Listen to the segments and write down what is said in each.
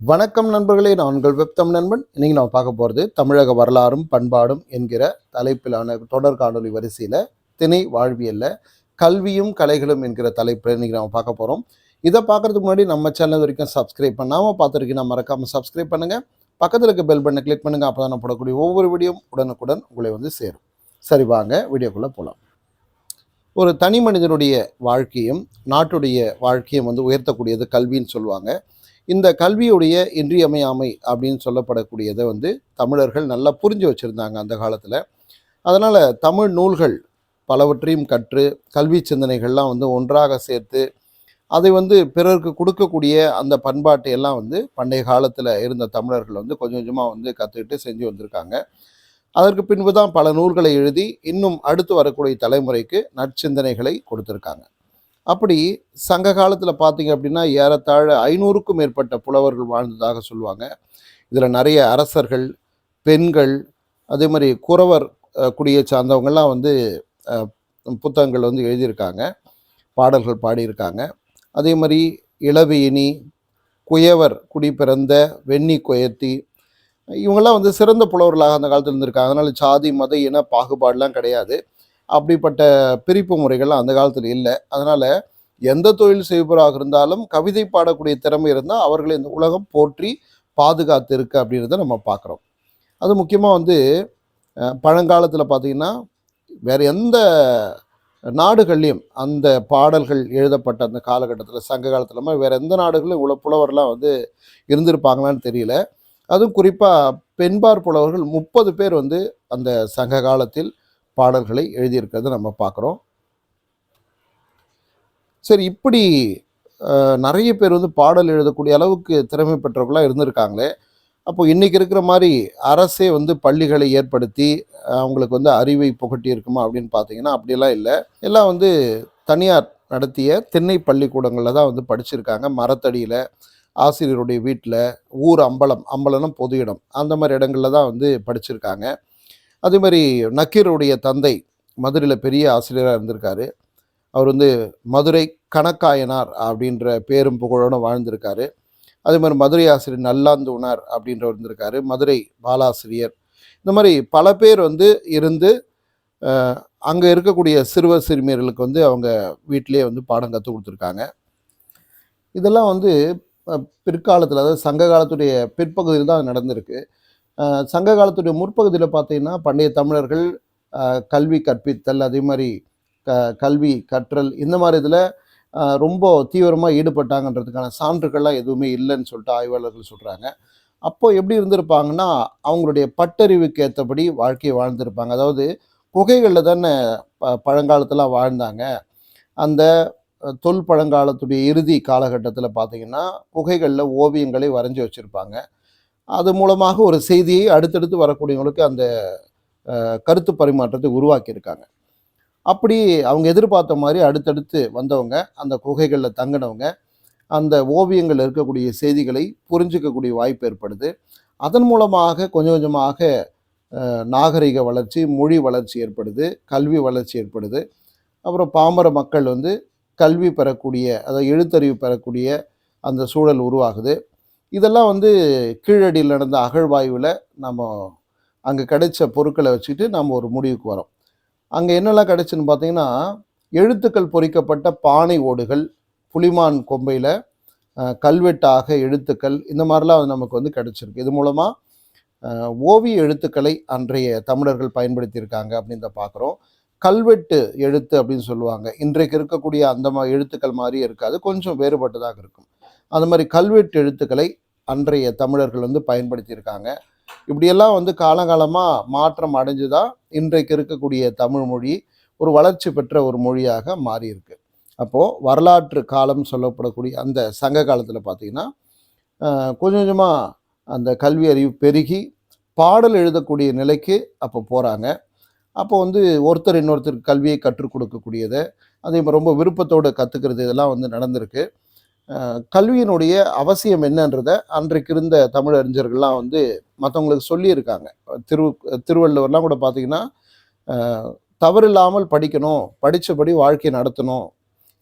வணக்கம் நண்பர்களே, நான் உங்கள் வெப்தம் நண்பன். இன்னைக்கு நம்ம பார்க்க போகிறது தமிழக வரலாறும் பண்பாடும் என்கிற தலைப்பிலான தொடர் காணொலி வரிசையில் திணை வாழ்வியல்ல கல்வியும் கலைகளும் என்கிற தலைப்பில் இன்னைக்கு நம்ம பார்க்க போகிறோம். இதை பார்க்கறதுக்கு முன்னாடி நம்ம சேனல் வரைக்கும் சப்ஸ்கிரைப் பண்ணாமல் பார்த்துருக்கீங்கன்னா மறக்காமல் சப்ஸ்கிரைப் பண்ணுங்கள். பக்கத்தில் இருக்க பெல் பட்டனை கிளிக் பண்ணுங்கள். அப்போ தான் நான் போடக்கூடிய ஒவ்வொரு வீடியோவும் உடனுக்குடன் உங்களை சேரும். சரி, வாங்க வீடியோக்குள்ளே போகலாம். ஒரு தனி மனிதனுடைய வாழ்க்கையும் நாட்டுடைய வாழ்க்கையும் உயர்த்தக்கூடியது கல்வின்னு சொல்லுவாங்க. இந்த கல்வியுடைய இன்றியமையாமை அப்படின்னு சொல்லப்படக்கூடியதை தமிழர்கள் நல்லா புரிஞ்சு வச்சுருந்தாங்க அந்த காலத்தில். அதனால் தமிழ் நூல்கள் பலவற்றையும் கற்று கல்வி சிந்தனைகள்லாம் ஒன்றாக சேர்த்து அதை பிறருக்கு கொடுக்கக்கூடிய அந்த பண்பாட்டை எல்லாம் பண்டைய காலத்தில் இருந்த தமிழர்கள் கொஞ்சம் கொஞ்சமாக கற்றுக்கிட்டு செஞ்சு வந்திருக்காங்க. அதற்கு பின்பு தான் பல நூல்களை எழுதி இன்னும் அடுத்து வரக்கூடிய தலைமுறைக்கு நற்சிந்தனைகளை கொடுத்துருக்காங்க. அப்படி சங்க காலத்தில் பார்த்தீங்க அப்படின்னா ஏறத்தாழ 500க்கும் மேற்பட்ட புலவர்கள் வாழ்ந்ததாக சொல்லுவாங்க. இதில் நிறைய அரசர்கள், பெண்கள், அதே மாதிரி குறவர் குடியை சார்ந்தவங்கள்லாம் புத்தகங்கள் எழுதியிருக்காங்க, பாடல்கள் பாடியிருக்காங்க. அதே மாதிரி இளவேணி, குயவர் குடி பிறந்த வெண்ணி குயத்தி, இவங்கெல்லாம் சிறந்த புலவர்களாக அந்த காலத்தில் இருந்திருக்காங்க. அதனால் சாதி மத இன பாகுபாடெலாம் கிடையாது. அப்படிப்பட்ட பிரிப்பு முறைகள்லாம் அந்த காலத்தில் இல்லை. அதனால் எந்த தொழில் செய்பவராக இருந்தாலும் கவிதை பாடக்கூடிய திறமை இருந்தால் அவர்களை இந்த உலகம் போற்றி பாதுகாத்து இருக்கு அப்படின்றத நம்ம பார்க்குறோம். அது முக்கியமாக பழங்காலத்தில் பார்த்திங்கன்னா வேறு எந்த நாடுகள்லையும் அந்த பாடல்கள் எழுதப்பட்ட அந்த காலகட்டத்தில் சங்க காலத்தில் வேறு எந்த நாடுகளும் இவ்வளோ புலவர்லாம் இருந்திருப்பாங்களான்னு தெரியல. அதுவும் குறிப்பாக பெண்பார் புலவர்கள் 30 பேர் அந்த சங்க காலத்தில் பாடல்களை எழுதியிருக்கிறத நம்ம பார்க்குறோம். சரி, இப்படி நிறைய பேர் பாடல் எழுதக்கூடிய அளவுக்கு திறமை பெற்றவர்களாக இருந்திருக்காங்களே, அப்போது இன்றைக்கி இருக்கிற மாதிரி அரசே பள்ளிகளை ஏற்படுத்தி அவங்களுக்கு அறிவை புகட்டி இருக்குமா அப்படின்னு பார்த்தீங்கன்னா அப்படியெல்லாம் இல்லை. எல்லாம் தனியார் நடத்திய திண்ணை பள்ளிக்கூடங்களில் தான் படிச்சிருக்காங்க. மரத்தடியில், ஆசிரியருடைய வீட்டில், ஊர் அம்பலம்னா பொது இடம், அந்த மாதிரி இடங்களில் தான் படிச்சிருக்காங்க. அதே மாதிரி நக்கீருடைய தந்தை மதுரையில் பெரிய ஆசிரியராக இருந்திருக்காரு. அவர் மதுரை கணக்காயனார் அப்படின்ற பேரும் புகழோடு வாழ்ந்திருக்காரு. அதே மாதிரி மதுரை ஆசிரியர் நல்லாந்தூனார் அப்படின்றவர் இருந்திருக்காரு. மதுரை பாலாசிரியர், இந்த மாதிரி பல பேர் இருந்து அங்கே இருக்கக்கூடிய சிறுவர் சிறுமியர்களுக்கு அவங்க வீட்டிலே பாடம் கற்றுக் கொடுத்துருக்காங்க. இதெல்லாம் பிற்காலத்தில், அதாவது சங்க காலத்துடைய பிற்பகுதியில் தான் நடந்திருக்கு. சங்க காலத்துடைய முற்பகுதியில் பார்த்தீங்கன்னா பண்டைய தமிழர்கள் கல்வி கற்பித்தல், அதே மாதிரி கல்வி கற்றல், இந்த மாதிரி இதில் ரொம்ப தீவிரமாக ஈடுபட்டாங்கன்றதுக்கான சான்றுகள்லாம் எதுவுமே இல்லைன்னு சொல்லிட்டு ஆய்வாளர்கள் சொல்கிறாங்க. அப்போது எப்படி இருந்திருப்பாங்கன்னா அவங்களுடைய பட்டறிவுக்கு ஏற்றபடி வாழ்க்கையை வாழ்ந்திருப்பாங்க. அதாவது குகைகளில் தானே பழங்காலத்தில் வாழ்ந்தாங்க. அந்த தொல் பழங்காலத்துடைய இறுதி காலகட்டத்தில் பார்த்திங்கன்னா குகைகளில் ஓவியங்களை வரைஞ்சி வச்சுருப்பாங்க. அது மூலமாக ஒரு செய்தியை அடுத்தடுத்து வரக்கூடியவங்களுக்கு அந்த கருத்து பரிமாற்றத்தை உருவாக்கியிருக்காங்க. அப்படி அவங்க எதிர்பார்த்த மாதிரி அடுத்தடுத்து வந்தவங்க, அந்த குகைகளில் தங்கினவங்க, அந்த ஓவியங்கள் இருக்கக்கூடிய செய்திகளை புரிஞ்சிக்கக்கூடிய வாய்ப்பு ஏற்படுது. அதன் மூலமாக கொஞ்சம் கொஞ்சமாக நாகரிக வளர்ச்சி, மொழி வளர்ச்சி ஏற்படுது, கல்வி வளர்ச்சி ஏற்படுது. அப்புறம் பாமர மக்கள் கல்வி பெறக்கூடிய, அதாவது எழுத்தறிவு பெறக்கூடிய அந்த சூழல் உருவாகுது. இதெல்லாம் கீழடியில் நடந்த அகழ்வாய்வில் நம்ம அங்கே கிடைச்ச பொருட்களை வச்சுக்கிட்டு நம்ம ஒரு முடிவுக்கு வரோம். அங்கே என்னெல்லாம் கிடைச்சுன்னு பார்த்தீங்கன்னா எழுத்துக்கள் பொறிக்கப்பட்ட பானை ஓடுகள், புலிமான் கொம்பையில் கல்வெட்டாக எழுத்துக்கள், இந்த மாதிரிலாம் நமக்கு கிடைச்சிருக்கு. இது மூலமாக ஓவிய எழுத்துக்களை அன்றைய தமிழர்கள் பயன்படுத்தியிருக்காங்க அப்படின்னு பார்க்குறோம். கல்வெட்டு எழுத்து அப்படின்னு சொல்லுவாங்க. இன்றைக்கு இருக்கக்கூடிய அந்த எழுத்துக்கள் மாதிரியே இருக்காது, கொஞ்சம் வேறுபட்டதாக இருக்கும். அந்த மாதிரி கல்வெட்டு எழுத்துக்களை அன்றைய தமிழர்கள் பயன்படுத்தியிருக்காங்க. இப்படியெல்லாம் காலங்காலமாக மாற்றம் அடைஞ்சு தான் இன்றைக்கு இருக்கக்கூடிய தமிழ் மொழி ஒரு வளர்ச்சி பெற்ற ஒரு மொழியாக மாறியிருக்கு. அப்போது வரலாற்று காலம் சொல்லப்படக்கூடிய அந்த சங்க காலத்தில் பார்த்திங்கன்னா கொஞ்சம் கொஞ்சமாக அந்த கல்வி அறிவு பெருகி பாடல் எழுதக்கூடிய நிலைக்கு அப்போ போகிறாங்க. அப்போ ஒருத்தர் இன்னொருத்தருக்கு கல்வியை கற்றுக் கொடுக்கக்கூடியதை, அதே மாதிரி ரொம்ப விருப்பத்தோடு கற்றுக்கிறது, இதெல்லாம் நடந்திருக்கு. கல்வியினுடைய அவசியம் என்னன்றதை அன்றைக்கு இருந்த தமிழ் அறிஞர்கள்லாம் மற்றவங்களுக்கு சொல்லியிருக்காங்க. திருவள்ளுவர்லாம் கூட பார்த்திங்கன்னா தவறில்லாமல் படிக்கணும், படித்தபடி வாழ்க்கை நடத்தணும்,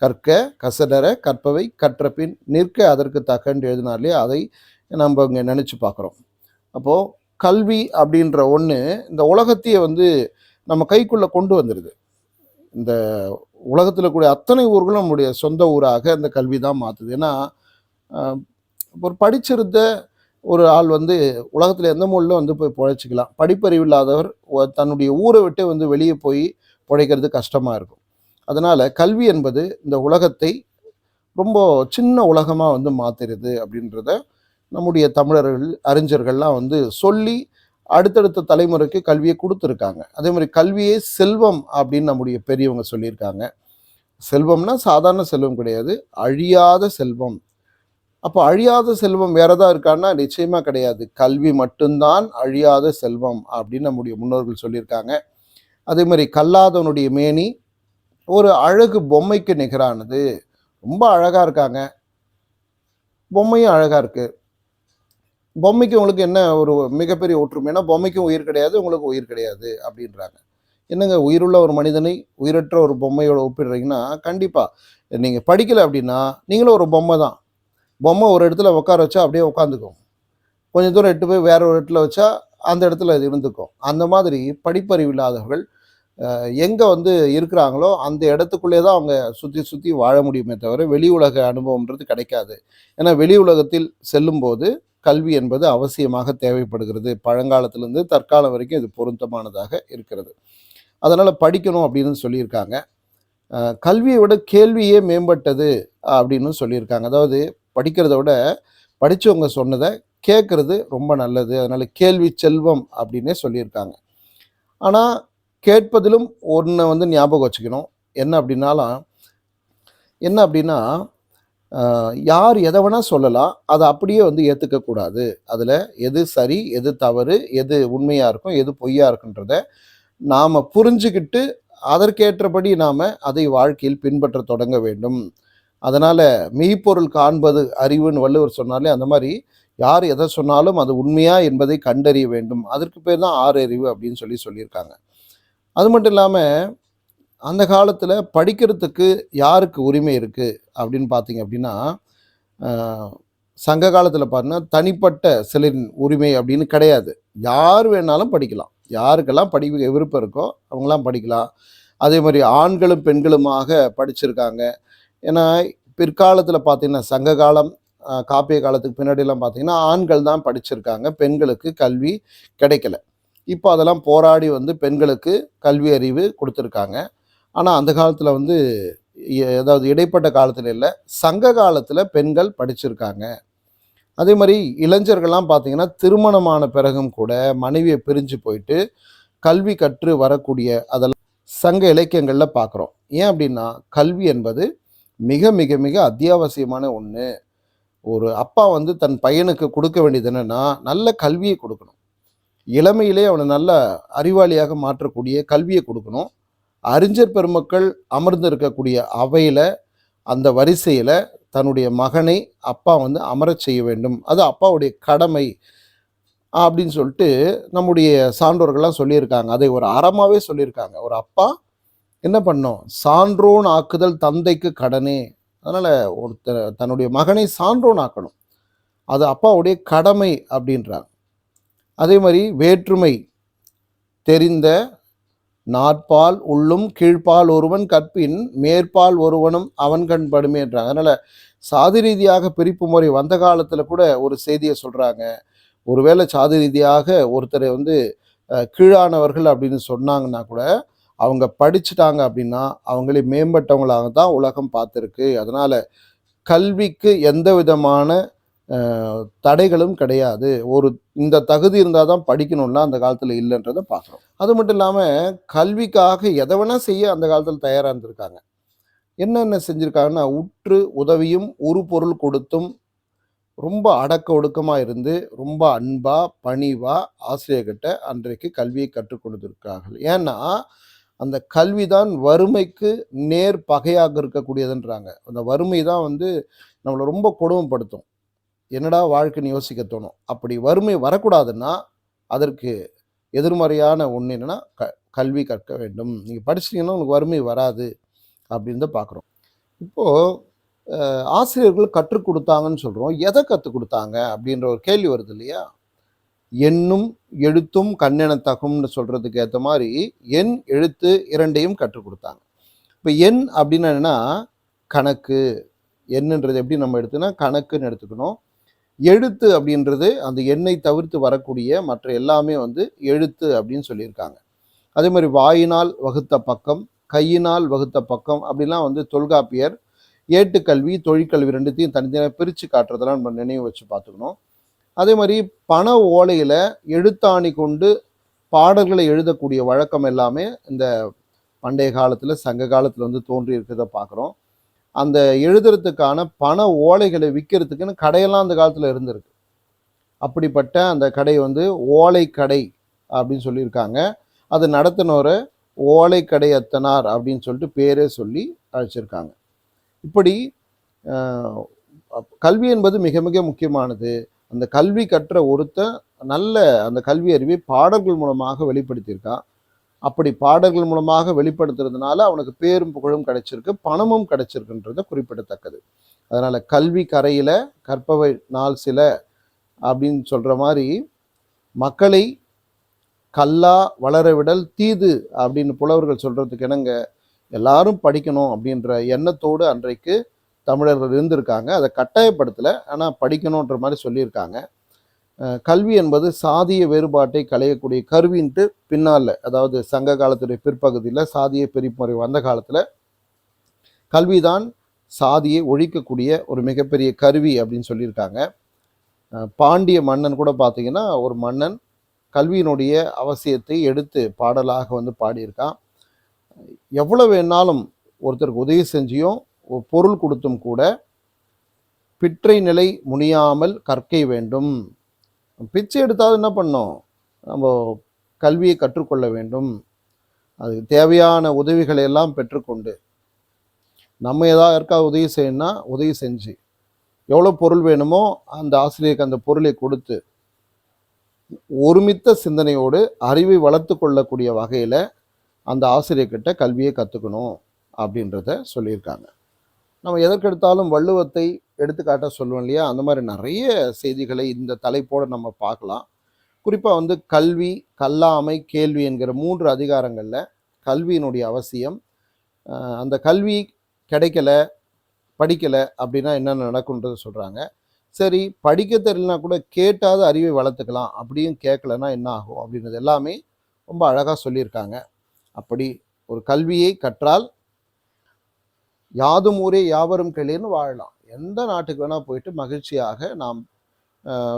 கற்க கசடர கற்பவை கற்றபின் நிற்க அதற்கு தக்கன்று எழுதினாலே அதை நம்ம இங்கே நினச்சி பார்க்குறோம். அப்போது கல்வி அப்படின்ற ஒன்று இந்த உலகத்தையே வந்து நம்ம கைக்குள்ளே கொண்டு வந்துடுது. இந்த உலகத்தில் கூடிய அத்தனை ஊர்களும் நம்முடைய சொந்த ஊராக இந்த கல்வி தான் மாற்றுது. ஏன்னா ஒரு படிச்சிருந்த ஒரு ஆள் வந்து உலகத்தில் எந்த மூலையிலும் வந்து போய் பிழைச்சிக்கலாம். படிப்பறிவு இல்லாதவர் தன்னுடைய ஊரை விட்டு வந்து வெளியே போய் பிழைக்கிறது கஷ்டமாக இருக்கும். அதனால் கல்வி என்பது இந்த உலகத்தை ரொம்ப சின்ன உலகமாக வந்து மாற்றிடுது அப்படின்றத நம்முடைய தமிழர்கள் அறிஞர்கள்லாம் வந்து சொல்லி அடுத்தடுத்த தலைமுறைக்கு கல்வியை கொடுத்துருக்காங்க. அதே மாதிரி கல்வியே செல்வம் அப்படின்னு நம்முடைய பெரியவங்க சொல்லியிருக்காங்க. செல்வம்னா சாதாரண செல்வம் கிடையாது, அழியாத செல்வம். அப்போ அழியாத செல்வம் வேற ஏதாவது இருக்கான்னா நிச்சயமா கிடையாது. கல்வி மட்டும்தான் அழியாத செல்வம் அப்படின்னு நம்முடைய முன்னோர்கள் சொல்லியிருக்காங்க. அதே மாதிரி கல்லாதவனுடைய மேனி ஒரு அழகு பொம்மைக்கு நிகரானது. ரொம்ப அழகா இருக்காங்க, பொம்மையும் அழகா இருக்கு. பொம்மைக்கு உங்களுக்கு என்ன ஒரு மிகப்பெரிய ஒற்றுமைனா, பொம்மைக்கும் உயிர் கிடையாது, உங்களுக்கு உயிர் கிடையாது அப்படின்றாங்க. என்னங்க உயிருள்ள ஒரு மனிதனை உயிரற்ற ஒரு பொம்மையோட ஒப்பிடுறீங்கன்னா, கண்டிப்பா நீங்க படிக்கல அப்படின்னா நீங்களும் ஒரு பொம்மை தான். பொம்மை ஒரு இடத்துல உட்கார வச்சா அப்படியே உட்காந்துக்கும். கொஞ்சம் தூரம் எட்டு போய் வேற ஒரு இடத்துல வச்சா அந்த இடத்துல அது இருந்துக்கும். அந்த மாதிரி படிப்பறிவு இல்லாதவர்கள் எங்கே வந்து இருக்கிறாங்களோ அந்த இடத்துக்குள்ளே தான் அவங்க சுற்றி சுற்றி வாழ முடியுமே தவிர வெளி உலக அனுபவம்ன்றது கிடைக்காது. ஏன்னா வெளி உலகத்தில் செல்லும்போது கல்வி என்பது அவசியமாக தேவைப்படுகிறது. பழங்காலத்திலேருந்து தற்காலம் வரைக்கும் இது பொருத்தமானதாக இருக்கிறது. அதனால் படிக்கணும் அப்படின்னு சொல்லியிருக்காங்க. கல்வியை விட கேள்வியே மேம்பட்டது அப்படின்னு சொல்லியிருக்காங்க. அதாவது படிக்கிறத விட படித்தவங்க சொன்னதை கேட்குறது ரொம்ப நல்லது. அதனால் கேள்வி செல்வம் அப்படின்னே சொல்லியிருக்காங்க. ஆனால் கேட்பதிலும் ஒன்றை வந்து ஞாபகம் வச்சுக்கணும். என்ன அப்படின்னா யார் எதை வேணால் சொல்லலாம், அதை அப்படியே வந்து ஏற்றுக்கக்கூடாது. அதில் எது சரி, எது தவறு, எது உண்மையாக இருக்கும், எது பொய்யா இருக்குன்றத நாம் புரிஞ்சுக்கிட்டு அதற்கேற்றபடி நாம் அதை வாழ்க்கையில் பின்பற்ற தொடங்க வேண்டும். அதனால் மெய்ப்பொருள் காண்பது அறிவுன்னு வள்ளுவர் சொன்னாலே அந்த மாதிரி யார் எதை சொன்னாலும் அது உண்மையா என்பதை கண்டறிய வேண்டும். அதற்கு பேர் தான் ஆறறிவு அப்படின்னு சொல்லியிருக்காங்க. அது மட்டும் இல்லாமல் அந்த காலத்தில் படிக்கிறதுக்கு யாருக்கு உரிமை இருக்குது அப்படின்னு பார்த்தீங்க அப்படின்னா, சங்க காலத்தில் பார்த்தீங்கன்னா தனிப்பட்ட சிலரின் உரிமை அப்படின்னு கிடையாது. யார் வேணாலும் படிக்கலாம். யாருக்கெல்லாம் படிக்க விருப்பம் இருக்கோ அவங்களாம் படிக்கலாம். அதே மாதிரி ஆண்களும் பெண்களுமாக படிச்சிருக்காங்க. ஏன்னா பிற்காலத்தில் பார்த்தீங்கன்னா சங்க காலம் காப்பிய காலத்துக்கு பின்னாடிலாம் பார்த்தீங்கன்னா ஆண்கள் தான் படிச்சிருக்காங்க, பெண்களுக்கு கல்வி கிடைக்கல. இப்போ அதெல்லாம் போராடி வந்து பெண்களுக்கு கல்வி அறிவு கொடுத்துருக்காங்க. ஆனால் அந்த காலத்தில் வந்து அதாவது இடைப்பட்ட காலத்தில் இல்லை, சங்க காலத்தில் பெண்கள் படிச்சிருக்காங்க. அதே மாதிரி இளைஞர்கள்லாம் பார்த்தீங்கன்னா திருமணமான பிறகும் கூட மனைவியை பிரிஞ்சு போயிட்டு கல்வி கற்று வரக்கூடிய அதெல்லாம் சங்க இலக்கியங்களில் பார்க்குறோம். ஏன் அப்படின்னா கல்வி என்பது மிக மிக மிக அத்தியாவசியமான ஒன்று. ஒரு அப்பா வந்து தன் பையனுக்கு கொடுக்க வேண்டியது என்னென்னா நல்ல கல்வியை கொடுக்கணும். இளமையிலே அவனை நல்ல அறிவாளியாக மாற்றக்கூடிய கல்வியை கொடுக்கணும். அறிஞர் பெருமக்கள் அமர்ந்து இருக்கக்கூடிய அவையில் அந்த வரிசையில் தன்னுடைய மகனை அப்பா வந்து அமரச் செய்ய வேண்டும். அது அப்பாவுடைய கடமை அப்படின்னு சொல்லிட்டு நம்முடைய சான்றோர்கள்லாம் சொல்லியிருக்காங்க. அதை ஒரு அறமாகவே சொல்லியிருக்காங்க. ஒரு அப்பா என்ன பண்ணோம், சான்றோன் ஆக்குதல் தந்தைக்கு கடனே. அதனால் ஒருத்தர் தன்னுடைய மகனை சான்றோன் ஆக்கணும், அது அப்பாவுடைய கடமை அப்படின்றாங்க. அதே மாதிரி வேற்றுமை தெரிந்த நாற்பால் உள்ளும் கீழ்ப்பால் ஒருவன் கற்பின் மேற்பால் ஒருவனும் அவன் கண் படுமேன்றாங்க. அதனால் சாதி ரீதியாக பிரிப்பு முறை வந்த காலத்தில் கூட ஒரு செய்தியை சொல்கிறாங்க. ஒருவேளை சாதி ரீதியாக ஒருத்தரை வந்து கீழானவர்கள் அப்படின்னு சொன்னாங்கன்னா கூட அவங்க படிச்சுட்டாங்க அப்படின்னா அவங்களே மேம்பட்டவங்களாக தான் உலகம் பார்த்துருக்கு. அதனால் கல்விக்கு எந்த விதமான தடைகளும் கிடையாது. ஒரு இந்த தகுதி இருந்தால் தான் படிக்கணும்னா அந்த காலத்தில் இல்லைன்றதை பார்க்குறோம். அது மட்டும் இல்லாமல் கல்விக்காக எதை வேணால் செய்ய அந்த காலத்தில் தயாராக இருந்திருக்காங்க. என்னென்ன செஞ்சுருக்காங்கன்னா உற்று உதவியும் உரு பொருள் கொடுத்தும் ரொம்ப அடக்க ஒடுக்கமாக இருந்து ரொம்ப அன்பாக பணிவாக ஆசிரியர்கிட்ட அன்றைக்கு கல்வியை கற்றுக் கொடுத்துருக்கார்கள். ஏன்னா அந்த கல்வி தான் வறுமைக்கு நேர் பகையாக இருக்கக்கூடியதுன்றாங்க. அந்த வறுமை தான் வந்து நம்மளை ரொம்ப கொடுமைப்படுத்தும். என்னடா வாழ்க்கைன்னு யோசிக்க தோணும். அப்படி வறுமை வரக்கூடாதுன்னா அதற்கு எதிர்மறையான ஒன்று என்னென்னா கல்வி கற்க வேண்டும். நீங்கள் படிச்சிட்டிங்கன்னா உங்களுக்கு வறுமை வராது அப்படின்னு தான் பார்க்குறோம். இப்போது ஆசிரியர்கள் கற்றுக் கொடுத்தாங்கன்னு சொல்கிறோம். எதை கற்றுக் கொடுத்தாங்க அப்படின்ற ஒரு கேள்வி வருது இல்லையா? எண்ணும் எழுத்தும் கண்ணென தகும்னு சொல்கிறதுக்கு ஏற்ற மாதிரி எண் எழுத்து இரண்டையும் கற்றுக் கொடுத்தாங்க. இப்போ எண் அப்படின்னா என்னன்னா கணக்கு. எண்ணுன்றது எப்படி நம்ம எடுத்துனா கணக்குன்னு எடுத்துக்கணும். எழுத்து அப்படின்றது அந்த எண்ணை தவிர்த்து வரக்கூடிய மற்ற எல்லாமே வந்து எழுத்து அப்படின்னு சொல்லியிருக்காங்க. அதே மாதிரி வாயினால் வகுத்த பக்கம், கையினால் வகுத்த பக்கம் அப்படிலாம் வந்து தொல்காப்பியர் ஏட்டுக்கல்வி தொழிற்கல்வி ரெண்டுத்தையும் தனித்தனியாக பிரித்து காட்டுறதெல்லாம் நம்ம நினைவு வச்சு பார்த்துக்கணும். அதே மாதிரி பண ஓலையில் எழுத்தாணி கொண்டு பாடல்களை எழுதக்கூடிய வழக்கம் எல்லாமே இந்த பண்டைய காலத்தில் சங்க காலத்தில் வந்து தோன்றி இருக்கிறத பார்க்குறோம். அந்த எழுதுறதுக்கான பண ஓலைகளை விற்கிறதுக்குன்னு கடையெல்லாம் அந்த காலத்தில் இருந்திருக்கு. அப்படிப்பட்ட அந்த கடை வந்து ஓலை கடை அப்படின்னு சொல்லியிருக்காங்க. அது நடத்தினோரை ஓலைக்கடை அத்தனார் அப்படின்னு சொல்லிட்டு பேரே சொல்லி அழைச்சிருக்காங்க. இப்படி கல்வி என்பது மிக மிக முக்கியமானது. அந்த கல்வி கற்ற ஒருத்தன் நல்ல அந்த கல்வி அறிவை பாடல்கள் மூலமாக வெளிப்படுத்தியிருக்கான். அப்படி பாடல்கள் மூலமாக வெளிப்படுத்துறதுனால அவனுக்கு பேரும் புகழும் கிடைச்சிருக்கு, பணமும் கிடைச்சிருக்குன்றது குறிப்பிடத்தக்கது. அதனால கல்வி கரையில கற்பவை நாள் சில அப்படின்னு சொல்ற மாதிரி மக்களை கல்லா வளரவிடல் தீது அப்படின்னு புலவர்கள் சொல்றதுக்கு இணங்க எல்லாரும் படிக்கணும் அப்படின்ற எண்ணத்தோடு அன்றைக்கு தமிழர்கள் இருந்திருக்காங்க. அதை கட்டாயப்படுத்தலை, ஆனால் படிக்கணுன்ற மாதிரி சொல்லியிருக்காங்க. கல்வி என்பது சாதிய வேறுபாட்டை களையக்கூடிய கருவின்ட்டு பின்னால், அதாவது சங்க காலத்துடைய பிற்பகுதியில் சாதிய பிரிமுறை வந்த காலத்தில் கல்விதான் சாதியை ஒழிக்கக்கூடிய ஒரு மிகப்பெரிய கருவி அப்படின்னு சொல்லியிருக்காங்க. பாண்டிய மன்னன் கூட பார்த்தீங்கன்னா ஒரு மன்னன் கல்வியினுடைய அவசியத்தை எடுத்து பாடலாக வந்து பாடியிருக்கான். எவ்வளோ வேணாலும் ஒருத்தருக்கு உதவி செஞ்சியும் ஒரு பொருள் கொடுத்தும் கூட பிற்றை நிலை முனியாமல் கற்கை வேண்டும். பிச்சை எடுத்தாலும் என்ன பண்ணோம், நம்ம கல்வியை கற்றுக்கொள்ள வேண்டும். அதுக்கு தேவையான உதவிகளை எல்லாம் பெற்றுக்கொண்டு நம்ம ஏதாவது யாருக்காவது உதவி செய்யணும்னா உதவி செஞ்சு எவ்வளோ பொருள் வேணுமோ அந்த ஆசிரியருக்கு அந்த பொருளை கொடுத்து ஒருமித்த சிந்தனையோடு அறிவை வளர்த்து கொள்ளக்கூடிய வகையில் அந்த ஆசிரியர்கிட்ட கல்வியை கற்றுக்கணும் அப்படின்றத சொல்லியிருக்காங்க. நம்ம எதற்கெடுத்தாலும் வள்ளுவத்தை எடுத்துக்காட்ட சொல்லுவோம் இல்லையா? அந்த மாதிரி நிறைய செய்திகளை இந்த தலைப்போடு நம்ம பார்க்கலாம். குறிப்பாக வந்து கல்வி, கல்லாமை, கேள்வி என்கிற 3 அதிகாரங்களில் கல்வியினுடைய அவசியம், அந்த கல்வி கிடைக்கல, படிக்கலை அப்படின்னா என்னென்ன நடக்கும்ன்றதை சொல்கிறாங்க. சரி, படிக்க தெரியலனா கூட கேட்டாவது அறிவை வளர்த்துக்கலாம், அப்படியும் கேட்கலன்னா என்ன ஆகும் அப்படின்றது எல்லாமே ரொம்ப அழகாக சொல்லியிருக்காங்க. அப்படி ஒரு கல்வியை கற்றால் யாதும் ஊரே யாவரும் கேளீர்னு வாழலாம். எந்த நாட்டுக்கு வேணால் போயிட்டு மகிழ்ச்சியாக நாம்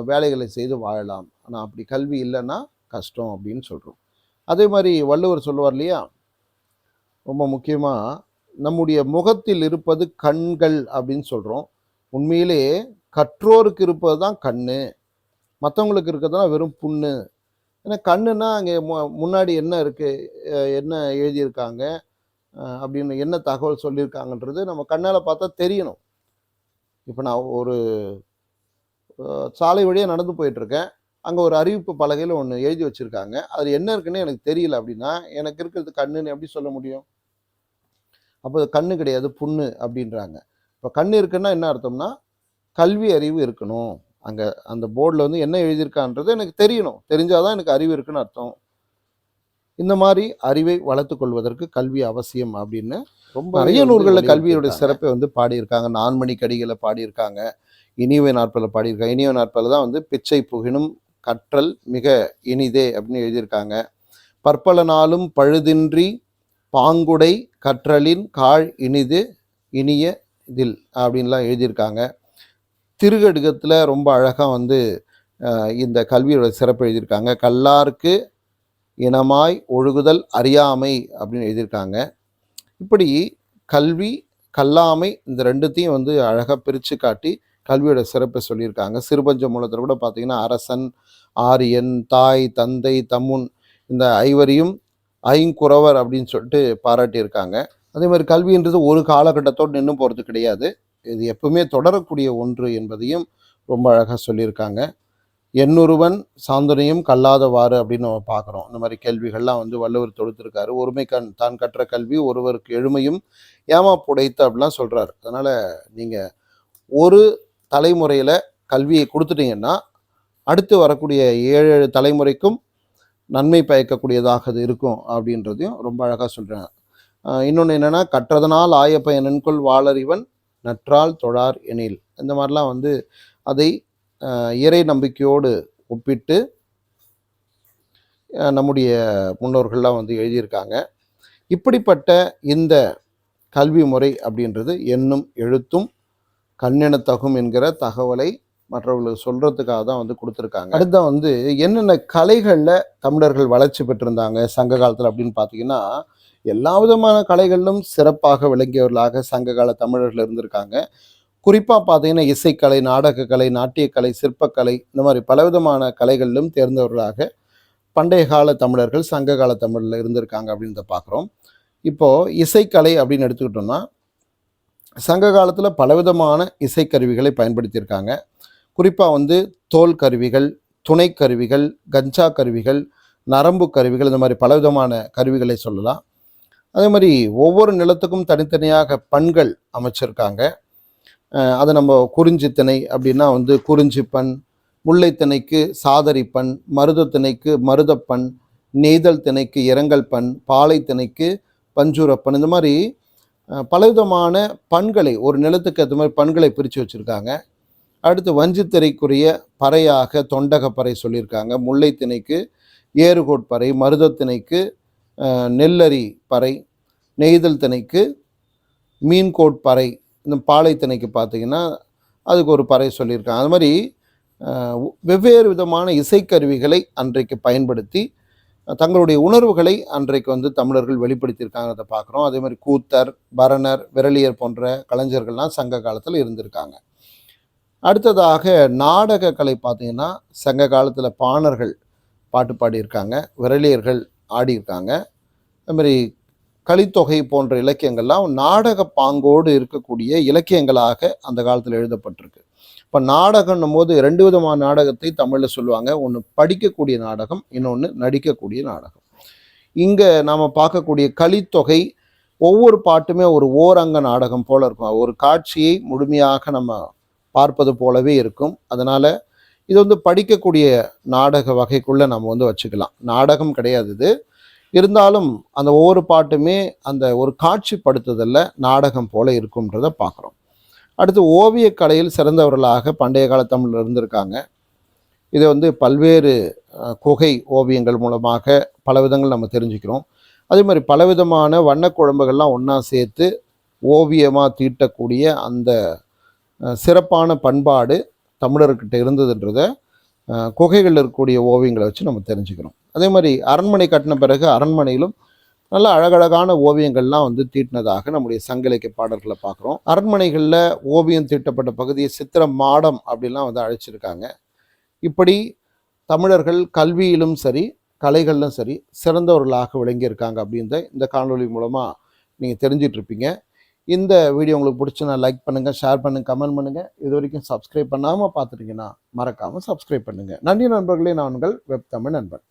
வேலைகளை செய்து வாழலாம். ஆனால் அப்படி கல்வி இல்லைன்னா கஷ்டம் அப்படின்னு சொல்கிறோம். அதே மாதிரி வள்ளுவர் சொல்லுவார் இல்லையா, ரொம்ப முக்கியமாக நம்முடைய முகத்தில் இருப்பது கண்கள் அப்படின்னு சொல்கிறோம். உண்மையிலே கற்றோருக்கு இருப்பது தான் கண்ணு, மற்றவங்களுக்கு இருக்கிறதுனா வெறும் புண்ணு. ஏன்னா கண்ணுன்னா அங்கே முன்னாடி என்ன இருக்குது, என்ன எழுதியிருக்காங்க அப்படின்னு என்ன தகவல் சொல்லியிருக்காங்கன்றது நம்ம கண்ணால் பார்த்தா தெரியணும். இப்போ நான் ஒரு சாலை வழியாக நடந்து போயிட்டுருக்கேன், அங்கே ஒரு அறிவிப்பு பலகையில் ஒன்று எழுதி வச்சுருக்காங்க, அது என்ன இருக்குன்னு எனக்கு தெரியல அப்படின்னா எனக்கு இருக்கிறது கண்ணுன்னு எப்படி சொல்ல முடியும்? அப்போ கண்ணு கிடையாது, புண்ணு அப்படின்றாங்க. இப்போ கண்ணு இருக்குன்னா என்ன அர்த்தம்னா கல்வி அறிவு இருக்கணும். அங்கே அந்த போர்டில் வந்து என்ன எழுதியிருக்கான்றது எனக்கு தெரியணும், தெரிஞ்சாதான் எனக்கு அறிவு இருக்குன்னு அர்த்தம். இந்த மாதிரி அறிவை வளர்த்து கொள்வதற்கு கல்வி அவசியம் அப்படின்னு ரொம்ப நிறைய நூல்களில் கல்வியோடைய சிறப்பை வந்து பாடியிருக்காங்க. நான்மணி கடிகளை பாடியிருக்காங்க, இனியவை நாற்பதில் பாடியிருக்காங்க. இனியவை நாற்பதில் தான் வந்து பிச்சை புகினும் கற்றல் மிக இனிதே அப்படின்னு எழுதியிருக்காங்க. பற்பல நாளும் பழுதின்றி பாங்குடை கற்றலின் காழ் இனிது இனிய இதில் அப்படின்லாம் எழுதியிருக்காங்க. திருகடுகத்தில் ரொம்ப அழகாக வந்து இந்த கல்வியோட சிறப்பு எழுதியிருக்காங்க. கல்லார்க்கு இனமாய் ஒழுகுதல் அறியாமை அப்படின்னு எழுதியிருக்காங்க. இப்படி கல்வி, கல்லாமை இந்த ரெண்டுத்தையும் வந்து அழகாக பிரித்து காட்டி கல்வியோட சிறப்பை சொல்லியிருக்காங்க. சிறுபஞ்ச மூலத்தில் கூட பார்த்தீங்கன்னா அரசன், ஆரியன், தாய், தந்தை, தம்முன் இந்த ஐவரையும் ஐங்குறவர் அப்படின்னு சொல்லிட்டு பாராட்டியிருக்காங்க. அதே மாதிரி கல்வின்றது ஒரு காலகட்டத்தோடு நின்று போகிறது கிடையாது, இது எப்பவுமே தொடரக்கூடிய ஒன்று என்பதையும் ரொம்ப அழகாக சொல்லியிருக்காங்க. எண்ணொருவன் சாந்தனையும் கல்லாதவாறு அப்படின்னு நம்ம பார்க்குறோம். இந்த மாதிரி கேள்விகள்லாம் வந்து வள்ளுவர் தொடுத்திருக்காரு. ஒருமை கண் தான் கற்ற கல்வி ஒருவருக்கு எழுமையும் ஏமா புடைத்து அப்படிலாம் சொல்கிறார். அதனால் நீங்கள் ஒரு தலைமுறையில் கல்வியை கொடுத்துட்டீங்கன்னா அடுத்து வரக்கூடிய 7 தலைமுறைக்கும் நன்மை பயக்கக்கூடியதாக அது இருக்கும் அப்படின்றதையும் ரொம்ப அழகாக சொல்கிறேன். இன்னொன்று என்னென்னா, கற்றதனால் ஆய பயனென்கொள் வாளறிவன் நற்றால் தொழார் எனில், இந்த மாதிரிலாம் வந்து அதை இறை நம்பிக்கையோடு ஒப்பிட்டு நம்முடைய முன்னோர்கள்லாம் வந்து எழுதியிருக்காங்க. இப்படிப்பட்ட இந்த கல்வி முறை அப்படின்றது எண்ணும் எழுத்தும் கண்ணெனத்தகும் என்கிற தகவலை மற்றவர்களுக்கு சொல்கிறதுக்காக தான் வந்து கொடுத்துருக்காங்க. அடுத்த வந்து என்னென்ன கலைகளில் தமிழர்கள் வளர்ச்சி பெற்றிருந்தாங்க சங்க காலத்தில் அப்படின்னு பார்த்தீங்கன்னா, எல்லா விதமான கலைகளிலும் சிறப்பாக விளங்கியவர்களாக சங்ககால தமிழர்கள் இருந்திருக்காங்க. குறிப்பாக பார்த்தீங்கன்னா இசைக்கலை, நாடகக்கலை, நாட்டியக்கலை, சிற்பக்கலை, இந்த மாதிரி பலவிதமான கலைகளிலும் தேர்ந்தவர்களாக பண்டைய கால தமிழர்கள் சங்க கால தமிழில் இருந்திருக்காங்க அப்படின்றத பார்க்குறோம். இப்போது இசைக்கலை அப்படின்னு எடுத்துக்கிட்டோம்னா சங்க காலத்தில் பலவிதமான இசைக்கருவிகளை பயன்படுத்தியிருக்காங்க. குறிப்பாக வந்து தோல் கருவிகள், துணை கருவிகள், கஞ்சா கருவிகள், நரம்பு கருவிகள், இந்த மாதிரி பலவிதமான கருவிகளை சொல்லலாம். அதே மாதிரி ஒவ்வொரு நிலத்துக்கும் தனித்தனியாக பண்கள் அமைச்சிருக்காங்க. அதை நம்ம குறிஞ்சித்திணை அப்படின்னா வந்து குறிஞ்சிப்பண், முல்லைத்திணைக்கு சாதரிப்பண், மருதத்திணைக்கு மருதப்பண், நெய்தல் திணைக்கு இரங்கல் பண், பாலைத்திணைக்கு பஞ்சூரப்பண், இந்த மாதிரி பலவிதமான பண்களை ஒரு நிலத்துக்கு ஏற்ற மாதிரி பண்களை பிரித்து வச்சுருக்காங்க. அடுத்து வஞ்சித்திரைக்குரிய பறையாக தொண்டகப்பறை சொல்லியிருக்காங்க. முல்லைத்திணைக்கு ஏறுகோட்பறை, மருதத்திணைக்கு நெல்லரி பறை, நெய்தல் திணைக்கு மீன்கோட்பறை, இந்த பாலைத்திணைக்கு பார்த்திங்கன்னா அதுக்கு ஒரு பறை சொல்லியிருக்காங்க. அது மாதிரி வெவ்வேறு விதமான இசைக்கருவிகளை அன்றைக்கு பயன்படுத்தி தங்களுடைய உணர்வுகளை அன்றைக்கு வந்து தமிழர்கள் வெளிப்படுத்தியிருக்காங்கிறத பார்க்குறோம். அதே மாதிரி கூத்தர், பரணர், விரலியர் போன்ற கலைஞர்கள்லாம் சங்க காலத்தில் இருந்திருக்காங்க. அடுத்ததாக நாடக கலை பார்த்திங்கன்னா சங்க காலத்தில் பாணர்கள் பாட்டு பாடியிருக்காங்க, விரலியர்கள் ஆடியிருக்காங்க. அதுமாதிரி கலித்தொகை போன்ற இலக்கியங்கள்லாம் நாடக பாங்கோடு இருக்கக்கூடிய இலக்கியங்களாக அந்த காலத்தில் எழுதப்பட்டிருக்கு. இப்போ நாடகம்னும் போது 2 விதமான நாடகத்தை தமிழில் சொல்லுவாங்க. ஒன்று படிக்கக்கூடிய நாடகம், இன்னொன்று நடிக்கக்கூடிய நாடகம். இங்கே நாம் பார்க்கக்கூடிய கலித்தொகை ஒவ்வொரு பாட்டுமே ஒரு ஓரங்க நாடகம் போல் இருக்கும். ஒரு காட்சியை முழுமையாக நம்ம பார்ப்பது போலவே இருக்கும். அதனால் இது வந்து படிக்கக்கூடிய நாடக வகைக்குள்ளே நம்ம வந்து வச்சுக்கலாம். நாடகம் கிடையாது இது. இருந்தாலும் அந்த ஒவ்வொரு பாட்டுமே அந்த ஒரு காட்சிப்படுத்துதலில் நாடகம் போல இருக்கும்ன்றதை பார்க்குறோம். அடுத்து ஓவியக்கலையில் சிறந்தவர்களாக பண்டைய கால தமிழில் இருந்திருக்காங்க. இதை வந்து பல்வேறு குகை ஓவியங்கள் மூலமாக பல விதங்கள் நம்ம தெரிஞ்சுக்கிறோம். அதே மாதிரி பலவிதமான வண்ணக்குழம்புகள்லாம் ஒன்றா சேர்த்து ஓவியமாக தீட்டக்கூடிய அந்த சிறப்பான பண்பாடு தமிழர்கிட்ட இருந்ததுன்றதை குகைகளில் இருக்கக்கூடிய ஓவியங்களை வச்சு நம்ம தெரிஞ்சுக்கிறோம். அதே மாதிரி அரண்மனை கட்டின பிறகு அரண்மனையிலும் நல்ல அழகழகான ஓவியங்கள்லாம் வந்து தீட்டினதாக நம்முடைய சங்க இலக்கிய பாடல்களை பார்க்குறோம். அரண்மனைகளில் ஓவியம் தீட்டப்பட்ட பகுதியை சித்திர மாடம் அப்படிலாம் வந்து அழைச்சிருக்காங்க. இப்படி தமிழர்கள் கல்வியிலும் சரி கலைகளிலும் சரி சிறந்தவர்களாக விளங்கியிருக்காங்க அப்படின்ற இந்த காணொலி மூலமாக நீங்கள் தெரிஞ்சிட்ருப்பீங்க. இந்த வீடியோ உங்களுக்கு பிடிச்சுன்னா லைக் பண்ணுங்கள், ஷேர் பண்ணுங்கள், கமெண்ட் பண்ணுங்கள். இது வரைக்கும் சப்ஸ்கிரைப் பண்ணாமல் பார்த்துட்டீங்கன்னா மறக்காமல் சப்ஸ்கிரைப் பண்ணுங்கள். நன்றி நண்பர்களே, நான் உங்கள் வெப் தமிழ் நண்பன்.